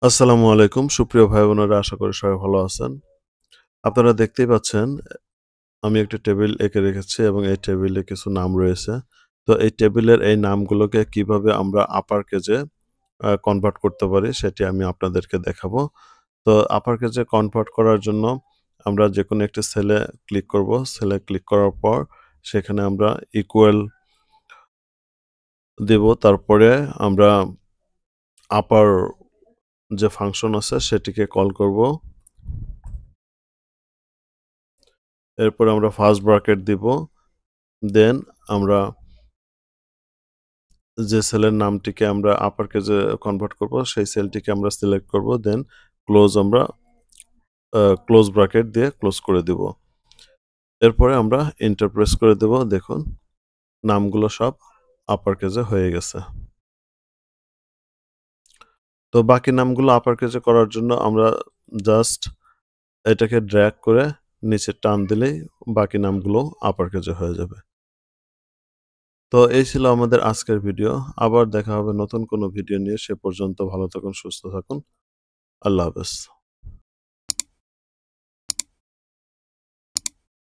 আসসালামু আলাইকুম সুপ্রিয় ভাই বোনেরা, আশা করি সবাই ভালো আছেন। আপনারা দেখতেই পাচ্ছেন আমি একটা টেবিল এঁকে রেখেছি এবং এই টেবিলে কিছু নাম রয়েছে। তো এই টেবিলের এই নামগুলোকে কিভাবে আমরা আপার কেজে কনভার্ট করতে পারি সেটি আমি আপনাদেরকে দেখাবো। তো আপার কেজে কনভার্ট করার জন্য আমরা যেকোনো একটি সেলে ক্লিক করব। সেলে ক্লিক করার পর সেখানে আমরা ইকুয়াল দেব। তারপরে আমরা আপার যে ফাংশন আছে সেটিকে কল করব। এরপরে আমরা ফার্স্ট ব্র্যাকেট দিব। দেন আমরা যে সেলের নামটিকে আমরা আপার কেজে কনভার্ট করব সেই সেলটিকে আমরা সিলেক্ট করব। দেন আমরা ক্লোজ ব্র্যাকেট দিয়ে ক্লোজ করে দিব। এরপরে আমরা এন্টার প্রেস করে দেব। দেখুন নামগুলো সব আপার কেজে হয়ে গেছে। তো বাকি নামগুলো আপার কেজে করার জন্য আমরা জাস্ট এটাকে ড্র্যাগ করে নিচে টান দিলেই বাকি নামগুলো আপার কেজে হয়ে যাবে। তো এই ছিল আমাদের আজকের ভিডিও। আবার দেখা হবে নতুন কোনো ভিডিও নিয়ে। সে পর্যন্ত ভালো থাকুন, সুস্থ থাকুন। আল্লাহ হাফেজ।